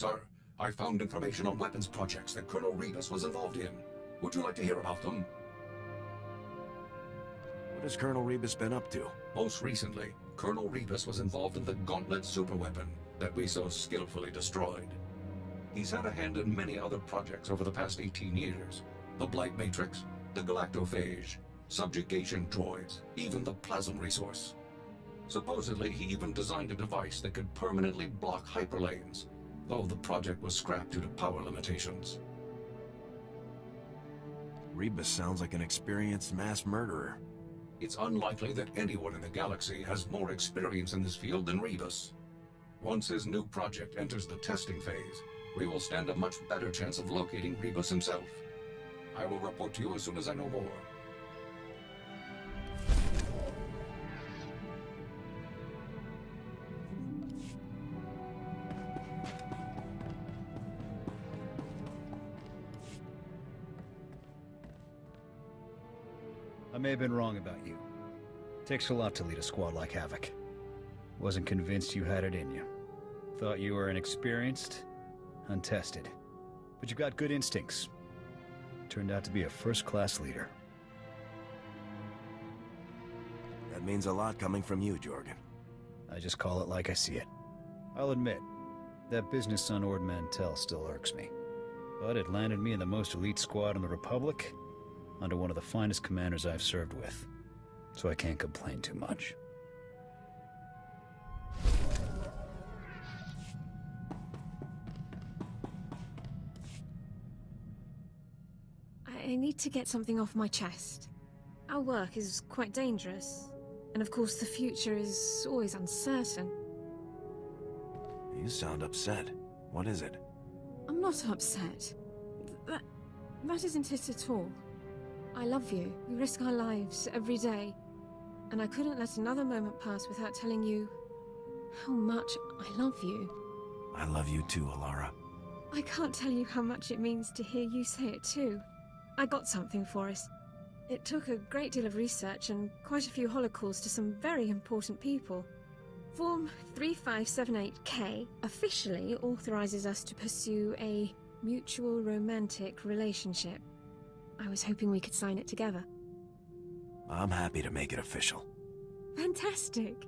Sir, I found information on weapons projects that Colonel Rebus was involved in. Would you like to hear about them? What has Colonel Rebus been up to? Most recently, Colonel Rebus was involved in the Gauntlet superweapon that we so skillfully destroyed. He's had a hand in many other projects over the past 18 years. The Blight Matrix, the Galactophage, subjugation droids, even the plasm resource. Supposedly, he even designed a device that could permanently block hyperlanes, though the project was scrapped due to power limitations. Rebus sounds like an experienced mass murderer. It's unlikely that anyone in the galaxy has more experience in this field than Rebus. Once his new project enters the testing phase, we will stand a much better chance of locating Rebus himself. I will report to you as soon as I know more. I may have been wrong about you. Takes a lot to lead a squad like Havoc. Wasn't convinced you had it in you. Thought you were inexperienced, untested. But you got good instincts. Turned out to be a first-class leader. That means a lot coming from you, Jorgen. I just call it like I see it. I'll admit, that business on Ord Mantell still irks me. But it landed me in the most elite squad in the Republic, under one of the finest commanders I've served with. So I can't complain too much. I need to get something off my chest. Our work is quite dangerous, and of course the future is always uncertain. You sound upset. What is it? I'm not upset. That isn't it at all. I love you. We risk our lives every day. And I couldn't let another moment pass without telling you how much I love you. I love you too, Alara. I can't tell you how much it means to hear you say it too. I got something for us. It took a great deal of research and quite a few holocalls to some very important people. Form 3578K officially authorizes us to pursue a mutual romantic relationship. I was hoping we could sign it together. I'm happy to make it official. Fantastic!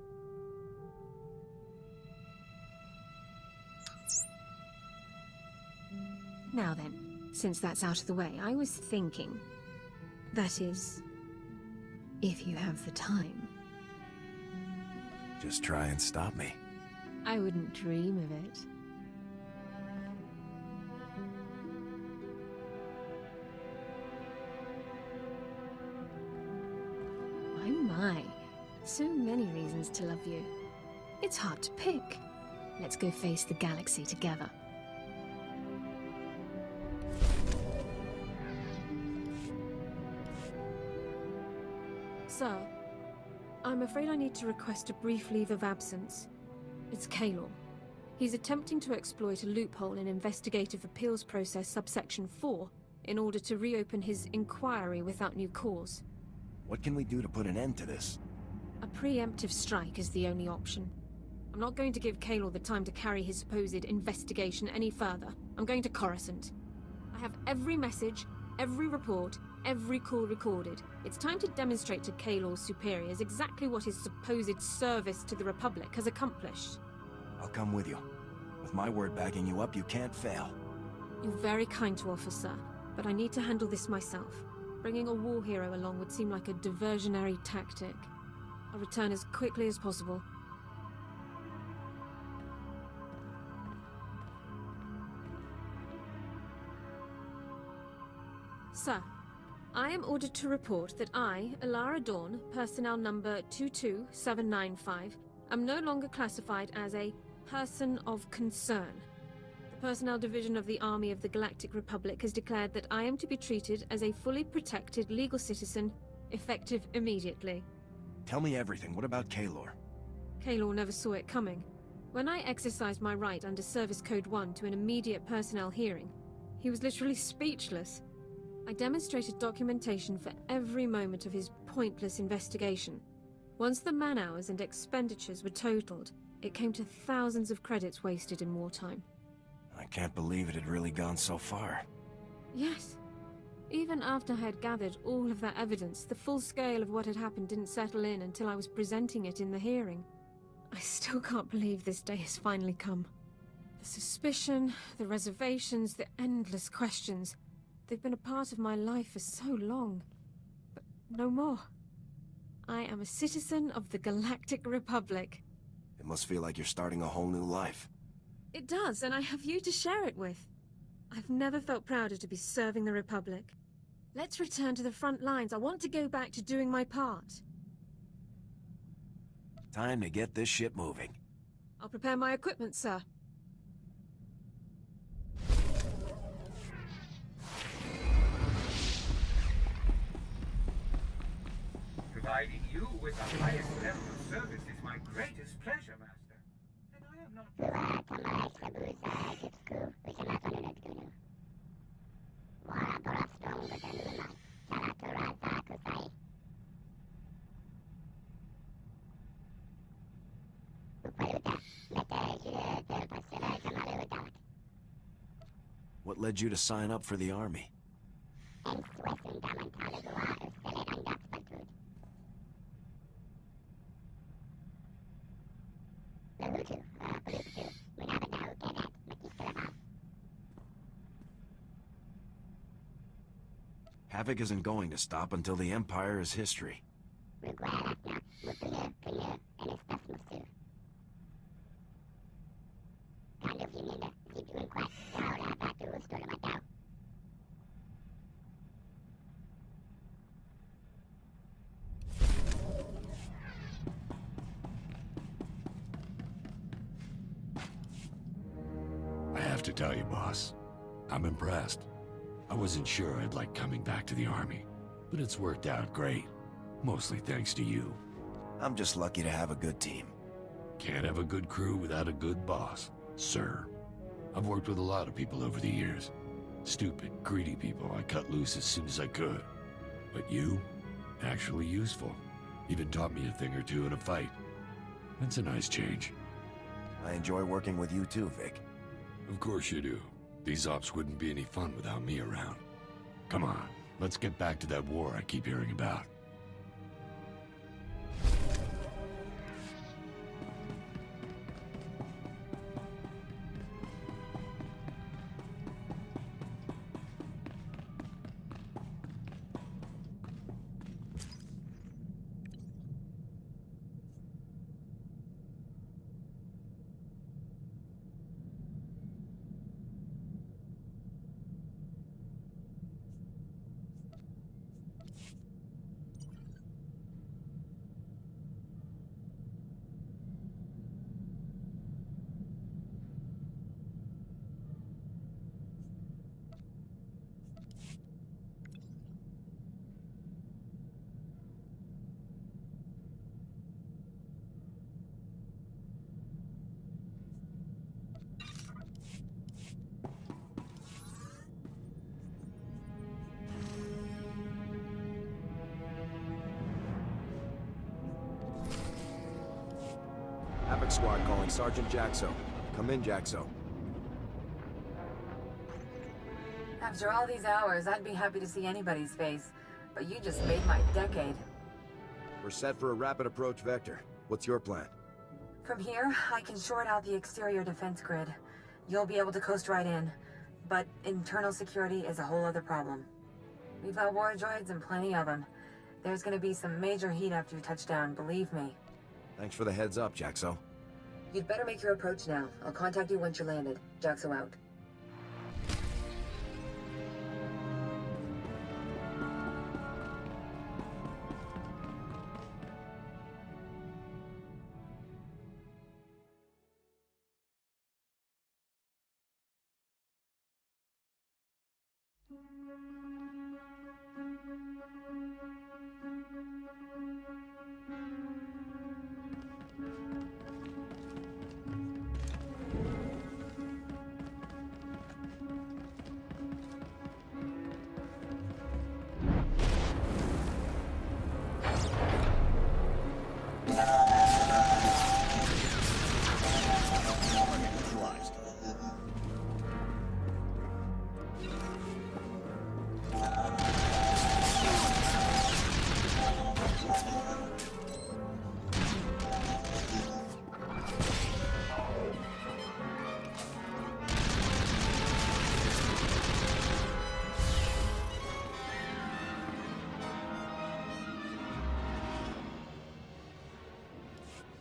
Now then, since that's out of the way, I was thinking... That is, if you have the time. Just try and stop me. I wouldn't dream of it. My, so many reasons to love you. It's hard to pick. Let's go face the galaxy together. Sir, I'm afraid I need to request a brief leave of absence. It's Kaylor. He's attempting to exploit a loophole in Investigative Appeals Process subsection 4 in order to reopen his inquiry without new cause. What can we do to put an end to this? A preemptive strike is the only option. I'm not going to give Kaylor the time to carry his supposed investigation any further. I'm going to Coruscant. I have every message, every report, every call recorded. It's time to demonstrate to Kaylor's superiors exactly what his supposed service to the Republic has accomplished. I'll come with you. With my word backing you up, you can't fail. You're very kind to offer, sir, but I need to handle this myself. Bringing a war hero along would seem like a diversionary tactic. I'll return as quickly as possible. Sir, I am ordered to report that I, Alara Dawn, personnel number 22795, am no longer classified as a person of concern. The Personnel Division of the Army of the Galactic Republic has declared that I am to be treated as a fully protected legal citizen, effective immediately. Tell me everything. What about Kaylor? Kaylor never saw it coming. When I exercised my right under Service Code 1 to an immediate personnel hearing, he was literally speechless. I demonstrated documentation for every moment of his pointless investigation. Once the man-hours and expenditures were totaled, it came to thousands of credits wasted in wartime. I can't believe it had really gone so far. Yes. Even after I had gathered all of that evidence, the full scale of what had happened didn't settle in until I was presenting it in the hearing. I still can't believe this day has finally come. The suspicion, the reservations, the endless questions. They've been a part of my life for so long. But no more. I am a citizen of the Galactic Republic. It must feel like you're starting a whole new life. It does, and I have you to share it with. I've never felt prouder to be serving the Republic. Let's return to the front lines. I want to go back to doing my part. Time to get this ship moving. I'll prepare my equipment, sir. Providing you with the highest level of service is my greatest pleasure, Master. And I am not... What led you to sign up for the army? Havoc isn't going to stop until the Empire is history. I have to tell you, boss, I'm impressed. I wasn't sure I'd like coming back to the army, but it's worked out great. Mostly thanks to you. I'm just lucky to have a good team. Can't have a good crew without a good boss, sir. I've worked with a lot of people over the years. Stupid, greedy people I cut loose as soon as I could. But you, actually useful. Even taught me a thing or two in a fight. That's a nice change. I enjoy working with you too, Vic. Of course you do. These ops wouldn't be any fun without me around. Come on, let's get back to that war I keep hearing about. Havoc Squad calling Sergeant Jaxo. Come in, Jaxo. After all these hours, I'd be happy to see anybody's face, but you just made my decade. We're set for a rapid approach vector. What's your plan? From here, I can short out the exterior defense grid. You'll be able to coast right in, but internal security is a whole other problem. We've got war droids and plenty of them. There's gonna be some major heat after you touch down, believe me. Thanks for the heads up, Jaxo. You'd better make your approach now. I'll contact you once you're landed. Jaxo out.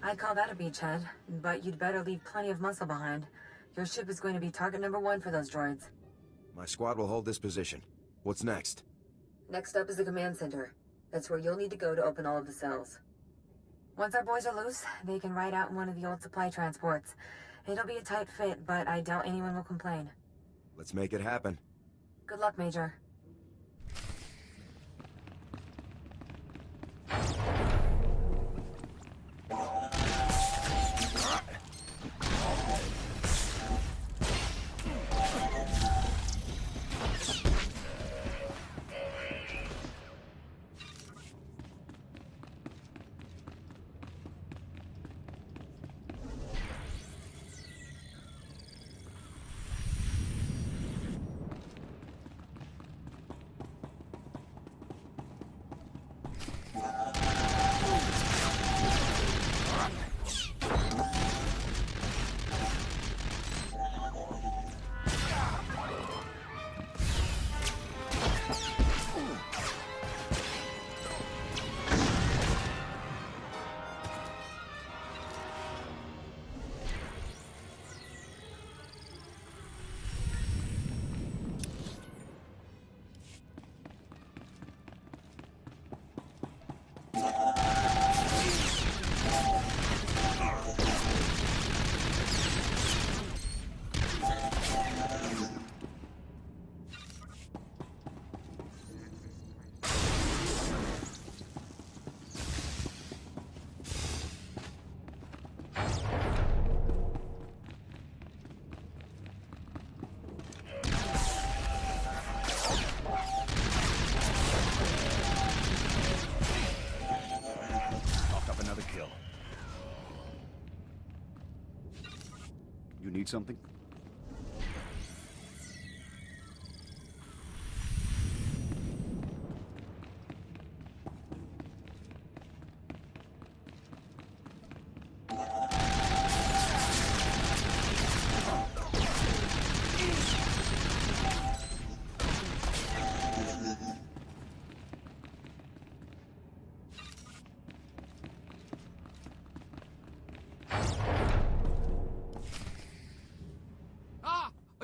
I'd call that a beachhead, but you'd better leave plenty of muscle behind. Your ship is going to be target number 1 for those droids. My squad will hold this position. What's next? Next up is the command center. That's where you'll need to go to open all of the cells. Once our boys are loose, they can ride out in one of the old supply transports. It'll be a tight fit, but I doubt anyone will complain. Let's make it happen. Good luck, Major. You need something?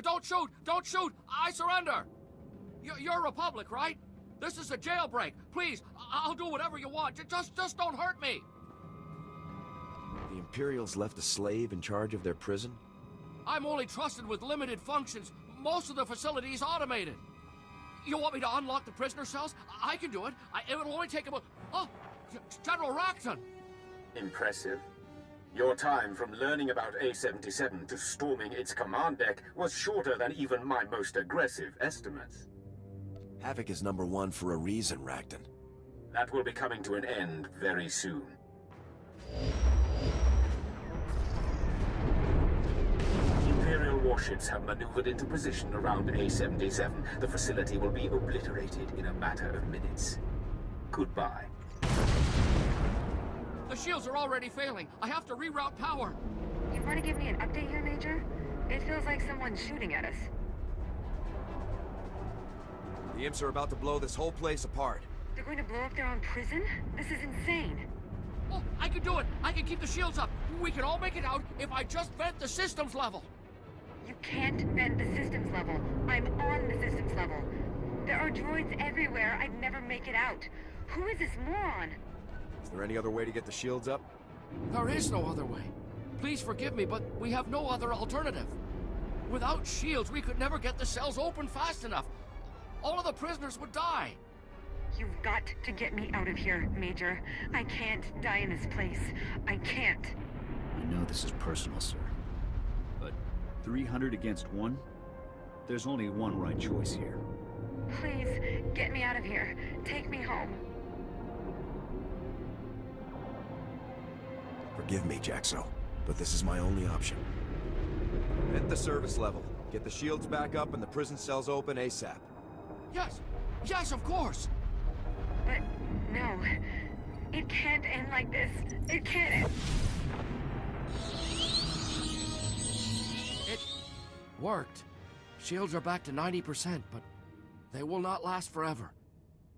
Don't shoot! Don't shoot! I surrender! You're Republic, right? This is a jailbreak. Please, I'll do whatever you want. Just don't hurt me! The Imperials left a slave in charge of their prison? I'm only trusted with limited functions. Most of the facility is automated. You want me to unlock the prisoner cells? I can do it. It will only take about... Oh! General Rackton! Impressive. Your time from learning about A-77 to storming its command deck was shorter than even my most aggressive estimates. Havoc is number 1 for a reason, Rackton. That will be coming to an end very soon. Imperial warships have maneuvered into position around A-77. The facility will be obliterated in a matter of minutes. Goodbye. The shields are already failing. I have to reroute power. You want to give me an update here, Major? It feels like someone's shooting at us. The imps are about to blow this whole place apart. They're going to blow up their own prison? This is insane. Oh, I can do it. I can keep the shields up. We can all make it out if I just vent the systems level. You can't vent the systems level. I'm on the systems level. There are droids everywhere. I'd never make it out. Who is this moron? Is there any other way to get the shields up? There is no other way. Please forgive me, but we have no other alternative. Without shields, we could never get the cells open fast enough. All of the prisoners would die. You've got to get me out of here, Major. I can't die in this place. I can't. I know this is personal, sir. But 300 against 1? There's only one right choice here. Please, get me out of here. Take me home. Forgive me, Jaxo, but this is my only option. Vent the service level. Get the shields back up and the prison cells open ASAP. Yes! Yes, of course! But, no. It can't end like this. It can't. It worked. Shields are back to 90%, but they will not last forever.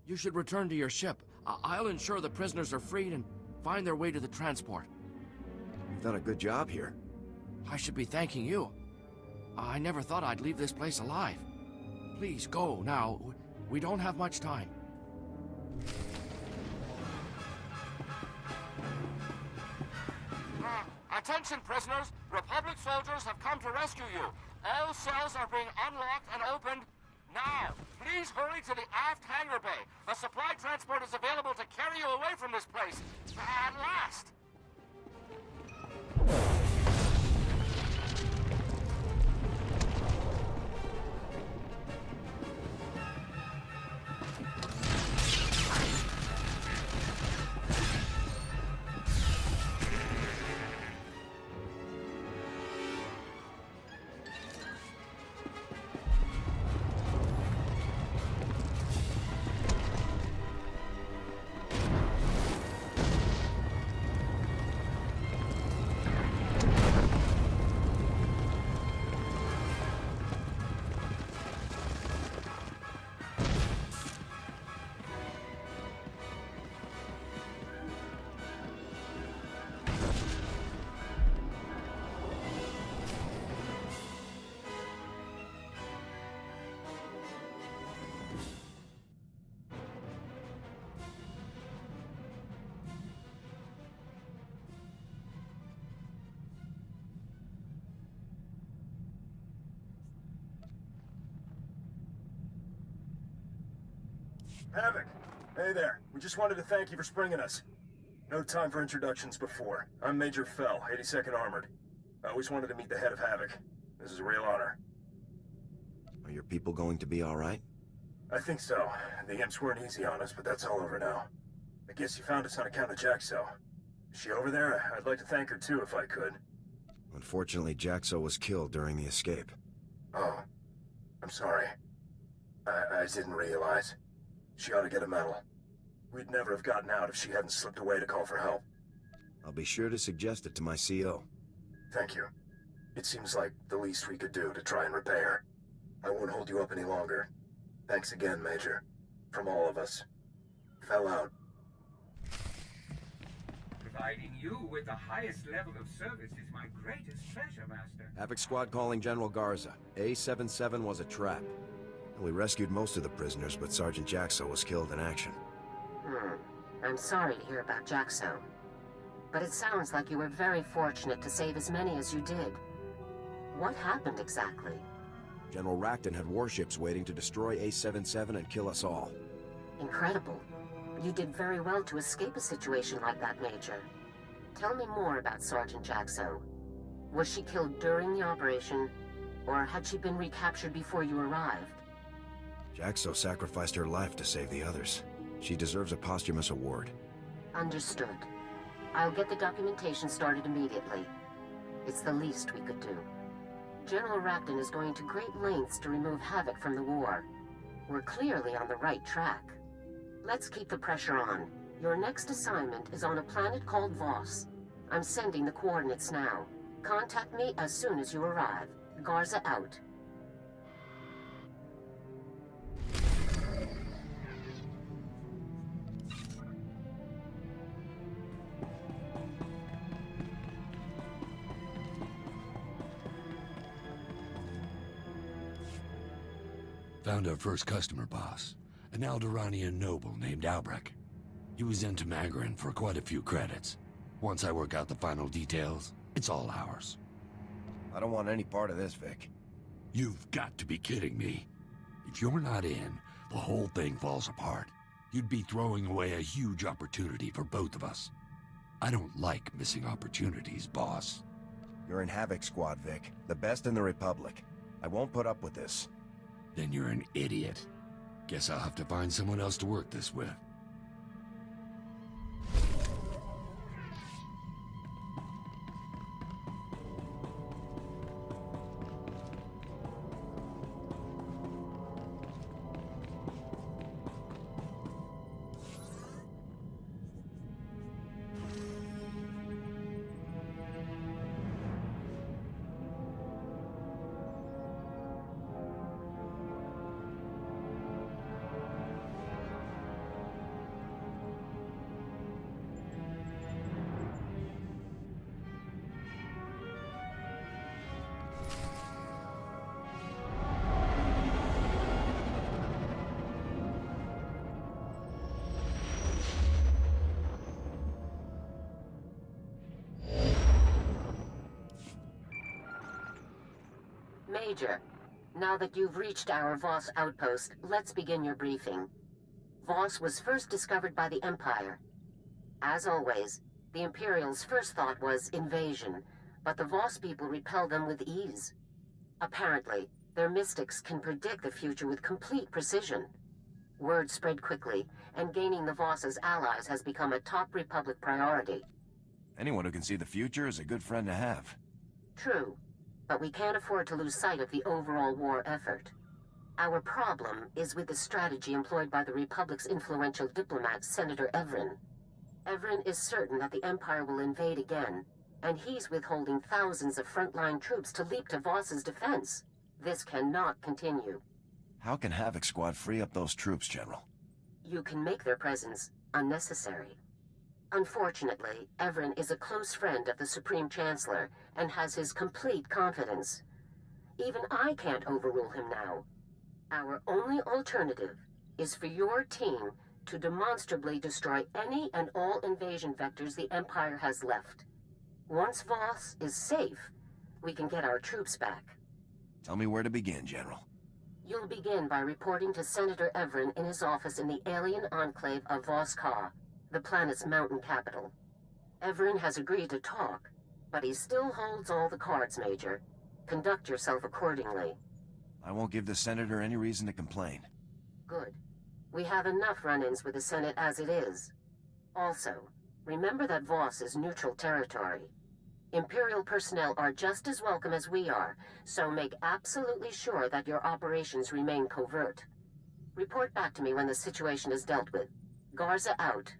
You should return to your ship. I'll ensure the prisoners are freed and find their way to the transport. Done a good job here. I should be thanking you. I never thought I'd leave this place alive. Please go now. We don't have much time. Attention, prisoners! Republic soldiers have come to rescue you. All cells are being unlocked and opened now. Please hurry to the aft hangar bay. A supply transport is available to carry you away from this place. At last! Havoc! Hey there. We just wanted to thank you for springing us. No time for introductions before. I'm Major Fell, 82nd Armored. I always wanted to meet the head of Havoc. This is a real honor. Are your people going to be all right? I think so. The imps weren't easy on us, but that's all over now. I guess you found us on account of Jaxo. Is she over there? I'd like to thank her too, if I could. Unfortunately, Jaxo was killed during the escape. Oh. I'm sorry. I didn't realize. She ought to get a medal. We'd never have gotten out if she hadn't slipped away to call for help. I'll be sure to suggest it to my CO. Thank you. It seems like the least we could do to try and repay her. I won't hold you up any longer. Thanks again, Major. From all of us. Fell out. Providing you with the highest level of service is my greatest pleasure, Master. Havoc Squad calling General Garza. A-77 was a trap. We rescued most of the prisoners, but Sergeant Jaxo was killed in action. I'm sorry to hear about Jaxo. But it sounds like you were very fortunate to save as many as you did. What happened exactly? General Rakton had warships waiting to destroy A-77 and kill us all. Incredible. You did very well to escape a situation like that, Major. Tell me more about Sergeant Jaxo. Was she killed during the operation, or had she been recaptured before you arrived? Jaxo sacrificed her life to save the others. She deserves a posthumous award. Understood. I'll get the documentation started immediately. It's the least we could do. General Rakton is going to great lengths to remove Havoc from the war. We're clearly on the right track. Let's keep the pressure on. Your next assignment is on a planet called Voss. I'm sending the coordinates now. Contact me as soon as you arrive. Garza out. Found our first customer, boss. An Alderaanian noble named Albrecht. He was in Tamagaran for quite a few credits. Once I work out the final details, it's all ours. I don't want any part of this, Vic. You've got to be kidding me. If you're not in, the whole thing falls apart. You'd be throwing away a huge opportunity for both of us. I don't like missing opportunities, boss. You're in Havoc Squad, Vic. The best in the Republic. I won't put up with this. Then you're an idiot. Guess I'll have to find someone else to work this with. Major, now that you've reached our Voss outpost, let's begin your briefing. Voss was first discovered by the Empire. As always, the Imperials' first thought was invasion, but the Voss people repelled them with ease. Apparently, their mystics can predict the future with complete precision. Word spread quickly, and gaining the Voss as allies has become a top Republic priority. Anyone who can see the future is a good friend to have. True, but we can't afford to lose sight of the overall war effort. Our problem is with the strategy employed by the Republic's influential diplomat, Senator Evren. Evren is certain that the Empire will invade again, and he's withholding thousands of frontline troops to leap to Voss's defense. This cannot continue. How can Havoc Squad free up those troops, General? You can make their presence unnecessary. Unfortunately, Evren is a close friend of the Supreme Chancellor and has his complete confidence. Even I can't overrule him now. Our only alternative is for your team to demonstrably destroy any and all invasion vectors the Empire has left. Once Voss is safe, we can get our troops back. Tell me where to begin, General. You'll begin by reporting to Senator Evren in his office in the alien enclave of Voss Ka, the planet's mountain capital. Evren has agreed to talk, but he still holds all the cards, Major. Conduct yourself accordingly. I won't give the Senator any reason to complain. Good. We have enough run-ins with the Senate as it is. Also, remember that Voss is neutral territory. Imperial personnel are just as welcome as we are, so make absolutely sure that your operations remain covert. Report back to me when the situation is dealt with. Garza out.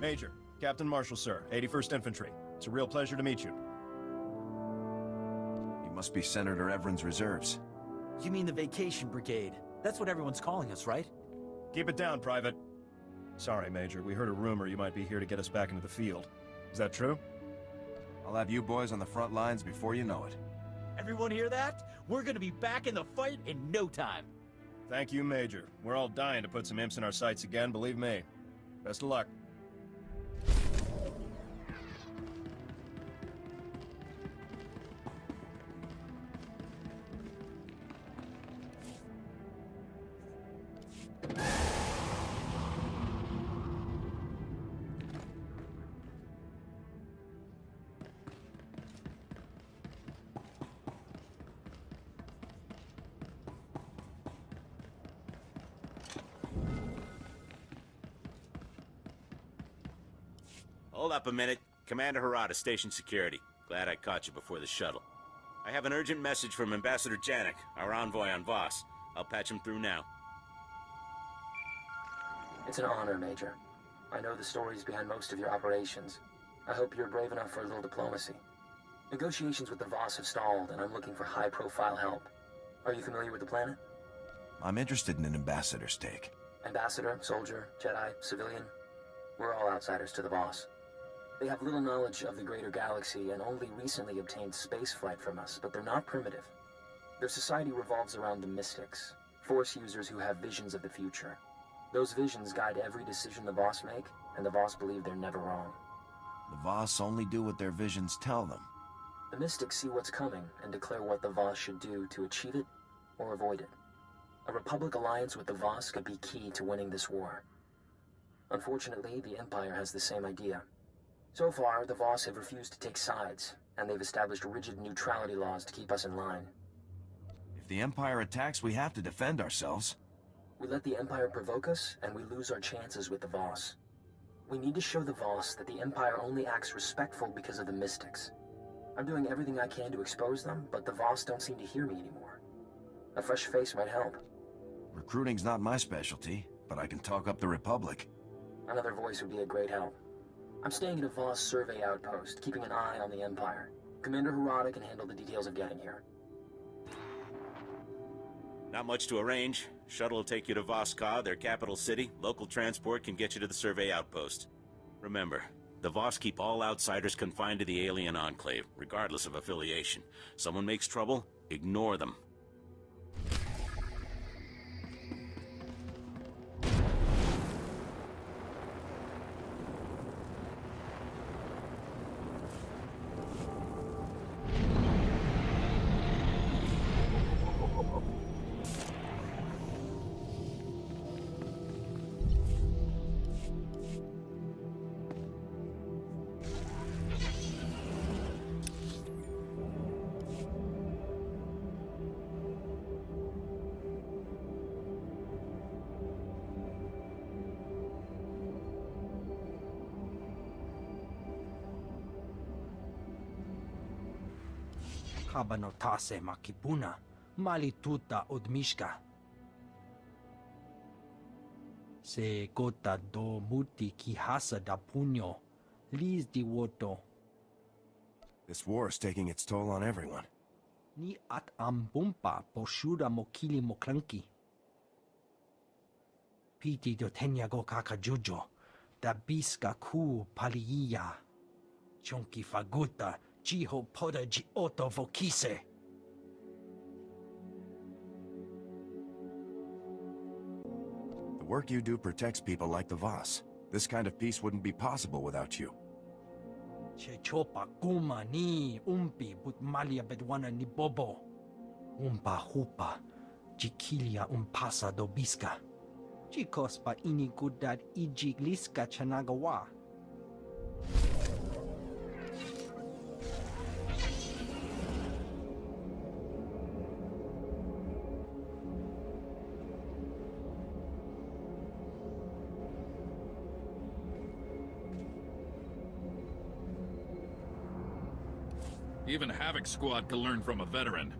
Major, Captain Marshall, sir, 81st Infantry. It's a real pleasure to meet you. You must be Senator Evren's reserves. You mean the Vacation Brigade? That's what everyone's calling us, right? Keep it down, Private. Sorry, Major, we heard a rumor you might be here to get us back into the field. Is that true? I'll have you boys on the front lines before you know it. Everyone hear that? We're gonna be back in the fight in no time. Thank you, Major. We're all dying to put some imps in our sights again, believe me. Best of luck. Hold up a minute. Commander Harada, Station Security. Glad I caught you before the shuttle. I have an urgent message from Ambassador Janik, our envoy on Voss. I'll patch him through now. It's an honor, Major. I know the stories behind most of your operations. I hope you're brave enough for a little diplomacy. Negotiations with the Voss have stalled, and I'm looking for high-profile help. Are you familiar with the planet? I'm interested in an ambassador's take. Ambassador, soldier, Jedi, civilian. We're all outsiders to the Voss. They have little knowledge of the greater galaxy and only recently obtained spaceflight from us, but they're not primitive. Their society revolves around the mystics, Force users who have visions of the future. Those visions guide every decision the Voss make, and the Voss believe they're never wrong. The Voss only do what their visions tell them. The mystics see what's coming and declare what the Voss should do to achieve it or avoid it. A Republic alliance with the Voss could be key to winning this war. Unfortunately, the Empire has the same idea. So far, the Voss have refused to take sides, and they've established rigid neutrality laws to keep us in line. If the Empire attacks, we have to defend ourselves. We let the Empire provoke us, and we lose our chances with the Voss. We need to show the Voss that the Empire only acts respectful because of the Mystics. I'm doing everything I can to expose them, but the Voss don't seem to hear me anymore. A fresh face might help. Recruiting's not my specialty, but I can talk up the Republic. Another voice would be a great help. I'm staying at a Voss survey outpost, keeping an eye on the Empire. Commander Harada can handle the details of getting here. Not much to arrange. Shuttle will take you to Voss-Ka, their capital city. Local transport can get you to the survey outpost. Remember, the Voss keep all outsiders confined to the alien enclave, regardless of affiliation. Someone makes trouble, ignore them. Kabanotase makipuna, malituta odmishka. Se gota do muti kihasa da puño, lis di woto. This war is taking its toll on everyone. Ni at ambumpa poshuda mokili moklanki. Piti do tenyago kakajujo, da biska ku paliya. Chonki faguta, jiho poda ji oto vokise. The work you do protects people like the Voss. This kind of peace wouldn't be possible without you. Che chopa kuma ni umpi but malia bedwana ni bobo. Umpa hupa, jikilia umpasa do biska. Chikospa ini gudad ijigliska chanagawa. Even Havoc Squad could learn from a veteran.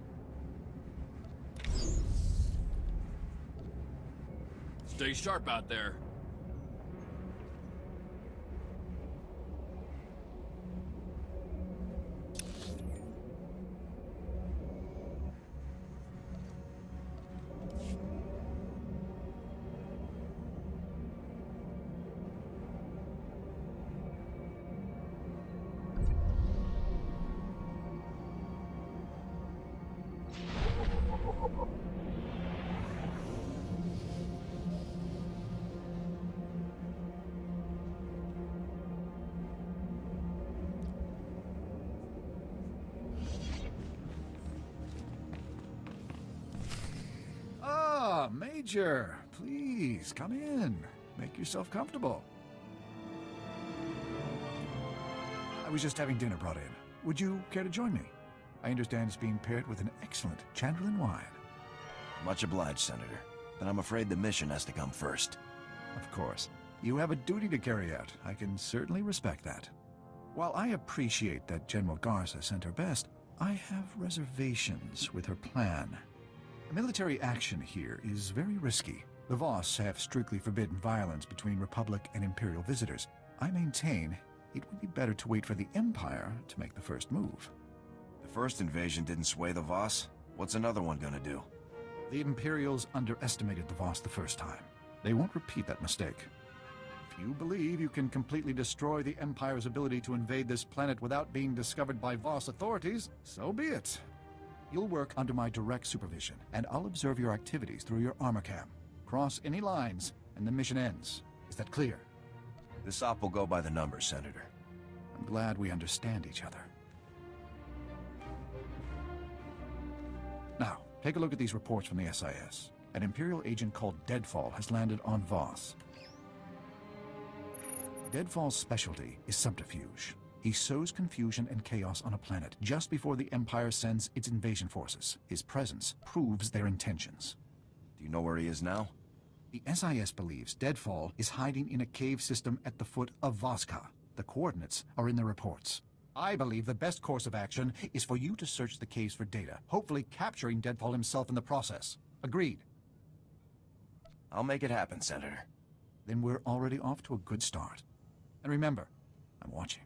Stay sharp out there. Major, please, come in. Make yourself comfortable. I was just having dinner brought in. Would you care to join me? I understand it's being paired with an excellent Chandlerine wine. Much obliged, Senator. But I'm afraid the mission has to come first. Of course. You have a duty to carry out. I can certainly respect that. While I appreciate that General Garza sent her best, I have reservations with her plan. Military action here is very risky. The Voss have strictly forbidden violence between Republic and Imperial visitors. I maintain it would be better to wait for the Empire to make the first move. The first invasion didn't sway the Voss. What's another one gonna do? The Imperials underestimated the Voss the first time. They won't repeat that mistake. If you believe you can completely destroy the Empire's ability to invade this planet without being discovered by Voss authorities, so be it. You'll work under my direct supervision, and I'll observe your activities through your armor cam. Cross any lines, and the mission ends. Is that clear? This op will go by the numbers, Senator. I'm glad we understand each other. Now, take a look at these reports from the SIS. An Imperial agent called Deadfall has landed on Voss. Deadfall's specialty is subterfuge. He sows confusion and chaos on a planet just before the Empire sends its invasion forces. His presence proves their intentions. Do you know where he is now? The SIS believes Deadfall is hiding in a cave system at the foot of Voska. The coordinates are in the reports. I believe the best course of action is for you to search the caves for data, hopefully capturing Deadfall himself in the process. Agreed? I'll make it happen, Senator. Then we're already off to a good start. And remember, I'm watching.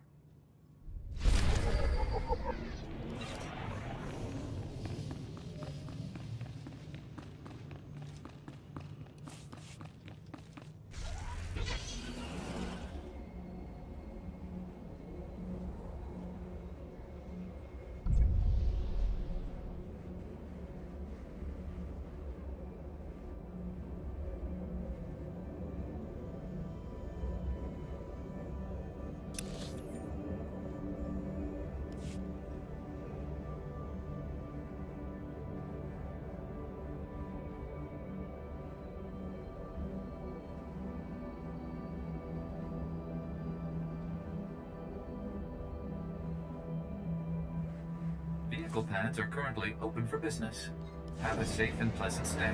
Vehicle pads are currently open for business. Have a safe and pleasant stay.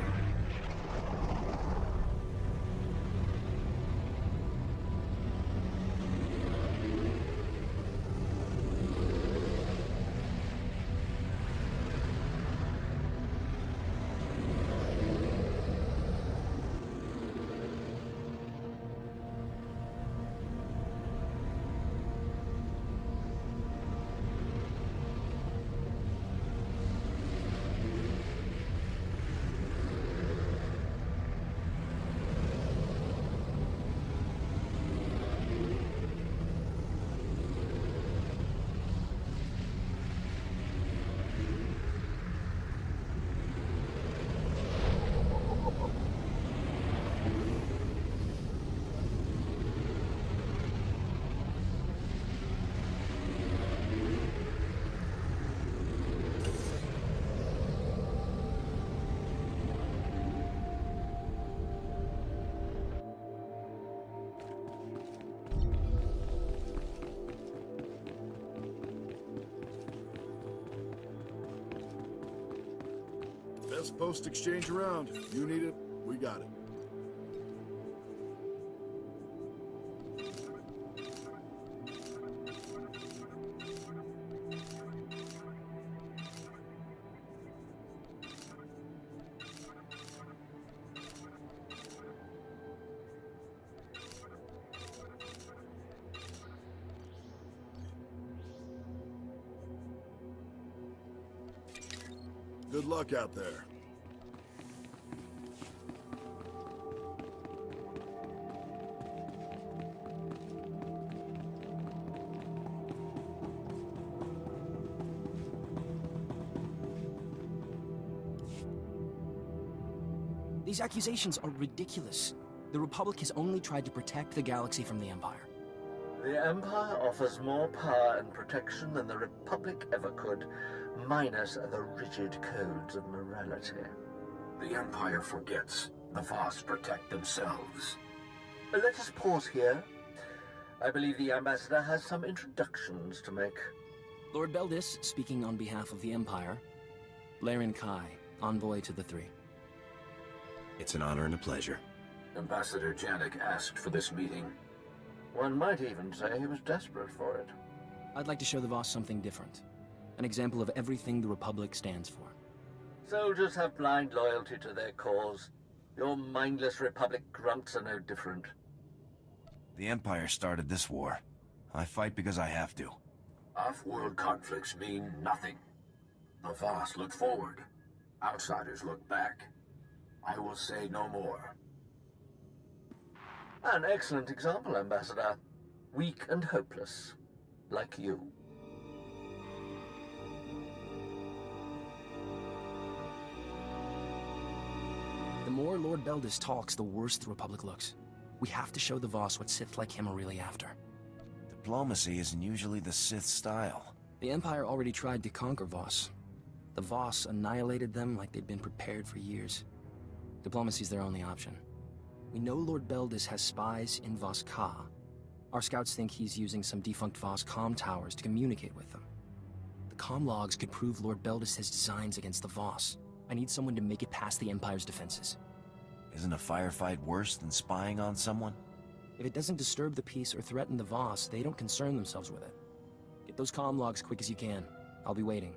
Best post exchange around. You need it, we got it. Good luck out there. These accusations are ridiculous. The Republic has only tried to protect the galaxy from the Empire. The Empire offers more power and protection than the Republic ever could, minus the rigid codes of morality. The Empire forgets. The Voss protect themselves. Let us pause here. I believe the Ambassador has some introductions to make. Lord Beldis, speaking on behalf of the Empire. Laren Kai, envoy to the Three. It's an honor and a pleasure. Ambassador Janik asked for this meeting. One might even say he was desperate for it. I'd like to show the Voss something different. An example of everything the Republic stands for. Soldiers have blind loyalty to their cause. Your mindless Republic grunts are no different. The Empire started this war. I fight because I have to. Off-world conflicts mean nothing. The Voss look forward. Outsiders look back. I will say no more. An excellent example, Ambassador. Weak and hopeless. Like you. The more Lord Beldis talks, the worse the Republic looks. We have to show the Voss what Sith like him are really after. Diplomacy isn't usually the Sith style. The Empire already tried to conquer Voss. The Voss annihilated them like they'd been prepared for years. Diplomacy's their only option. We know Lord Beldis has spies in Voss Ka. Our scouts think he's using some defunct Voss comm towers to communicate with them. The comm logs could prove Lord Beldis has designs against the Voss. I need someone to make it past the Empire's defenses. Isn't a firefight worse than spying on someone? If it doesn't disturb the peace or threaten the Voss, they don't concern themselves with it. Get those comm logs quick as you can. I'll be waiting.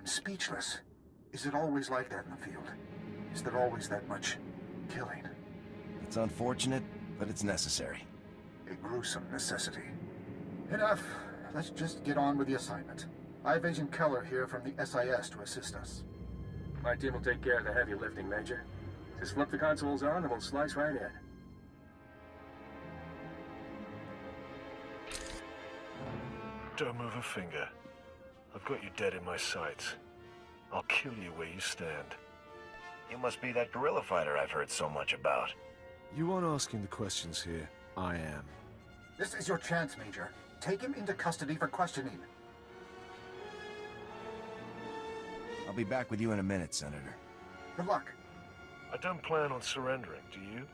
speechless. Is it always like that in the field? Is there always that much killing? It's unfortunate, but it's necessary. A gruesome necessity. Enough. Let's just get on with the assignment. I have Agent Keller here from the SIS to assist us. My team will take care of the heavy lifting, Major. Just flip the consoles on and we'll slice right in. Don't move a finger. I've got you dead in my sights. I'll kill you where you stand. You must be that guerrilla fighter I've heard so much about. You aren't asking the questions here. I am. This is your chance, Major. Take him into custody for questioning. I'll be back with you in a minute, Senator. Good luck. I don't plan on surrendering, do you?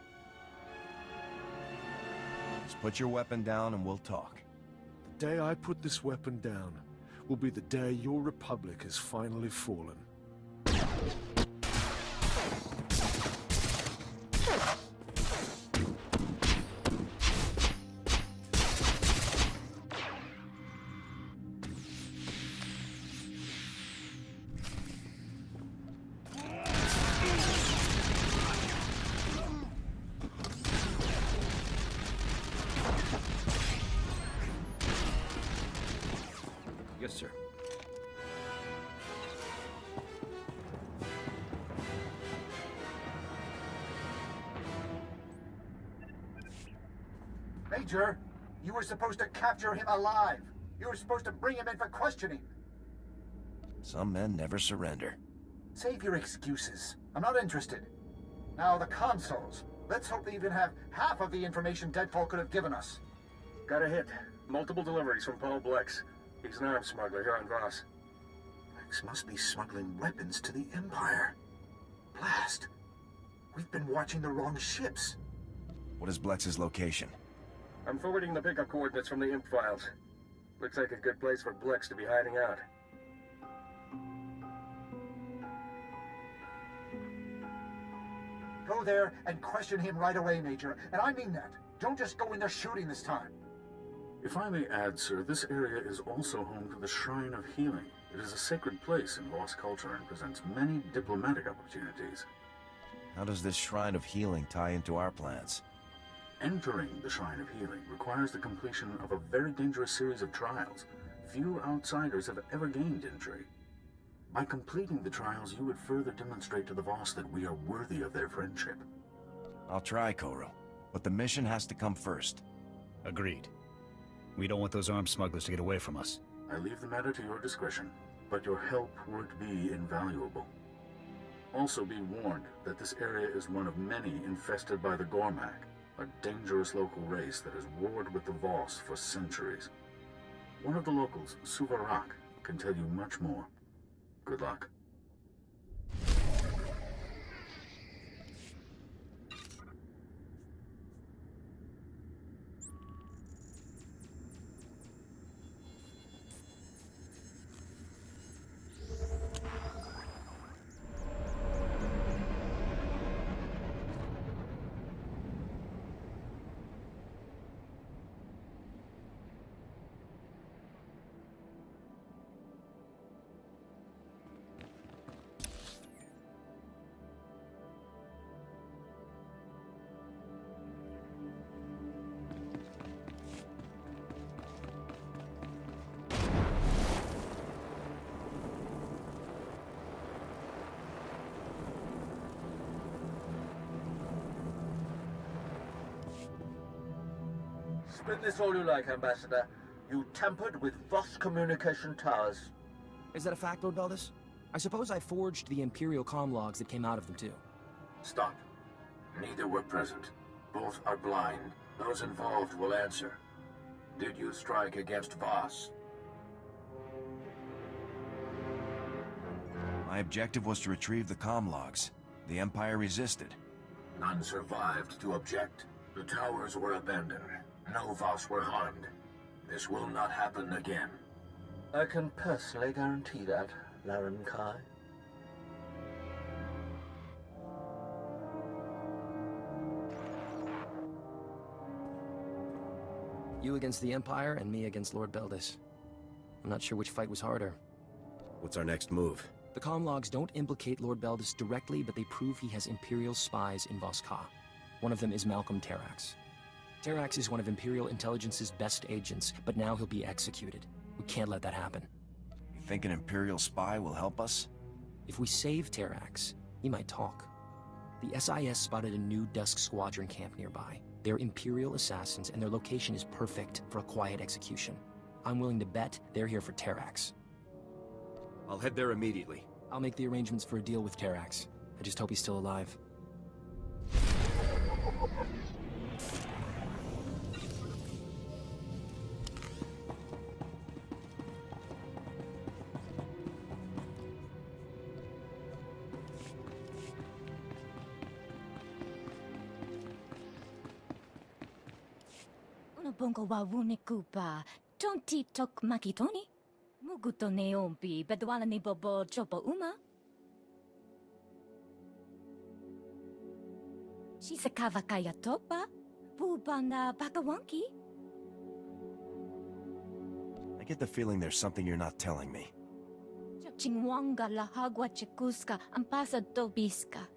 Just put your weapon down and we'll talk. The day I put this weapon down will be the day your republic has finally fallen. Yes, sir. Major, you were supposed to capture him alive. You were supposed to bring him in for questioning. Some men never surrender. Save your excuses. I'm not interested. Now, the consoles. Let's hope they even have half of the information Deadfall could have given us. Got a hit. Multiple deliveries from Paul Blex. He's an arms smuggler here on Voss. Blex must be smuggling weapons to the Empire. Blast. We've been watching the wrong ships. What is Blex's location? I'm forwarding the pickup coordinates from the imp files. Looks like a good place for Blex to be hiding out. Go there and question him right away, Major. And I mean that. Don't just go in there shooting this time. If I may add, sir, this area is also home to the Shrine of Healing. It is a sacred place in Voss culture and presents many diplomatic opportunities. How does this Shrine of Healing tie into our plans? Entering the Shrine of Healing requires the completion of a very dangerous series of trials. Few outsiders have ever gained entry. By completing the trials, you would further demonstrate to the Voss that we are worthy of their friendship. I'll try, Koro, but the mission has to come first. Agreed. We don't want those arms smugglers to get away from us. I leave the matter to your discretion, but your help would be invaluable. Also be warned that this area is one of many infested by the Gormak, a dangerous local race that has warred with the Voss for centuries. One of the locals, Suvarak, can tell you much more. Good luck. Spin this all you like, Ambassador. You tampered with Voss communication towers. Is that a fact, Lord Beldis? I suppose I forged the Imperial comm logs that came out of them, too. Stop. Neither were present. Both are blind. Those involved will answer. Did you strike against Voss? My objective was to retrieve the comm logs. The Empire resisted. None survived to object. The towers were abandoned. No Voss were harmed. This will not happen again. I can personally guarantee that, Laren Kai. You against the Empire, and me against Lord Beldis. I'm not sure which fight was harder. What's our next move? The comm logs don't implicate Lord Beldis directly, but they prove he has Imperial spies in Voss. One of them is Malcolm Terrax. Terrax is one of Imperial Intelligence's best agents, but now he'll be executed. We can't let that happen. You think an Imperial spy will help us? If we save Terrax, he might talk. The SIS spotted a new Dusk Squadron camp nearby. They're Imperial assassins, and their location is perfect for a quiet execution. I'm willing to bet they're here for Terrax. I'll head there immediately. I'll make the arrangements for a deal with Terrax. I just hope he's still alive. Bongo wa wune kupa, tonti tok makitoni, muguto neompi, bedwala ni bobo chopo uma. Shisakawa kaya topa, bubanda bakawanki. I get the feeling there's something you're not telling me. Chingwanga la hagwa chekuska, ampasa dobiska.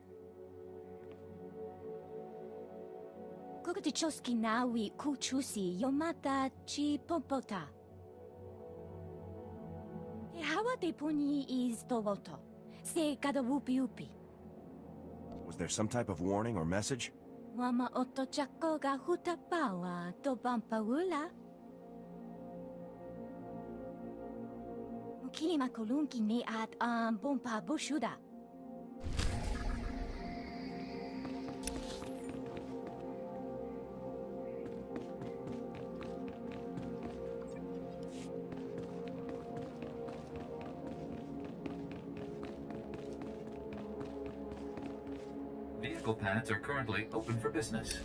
Kukutichoski nawi kuchusi yomata chi pompota. Ke hawa te puni is towoto. Se kada wupi upi. Was there some type of warning or message? Wama oto chako ga hutapawa to bampaula. Mukini makolunki ne at bompa bushuda. Vehicle pads are currently open for business.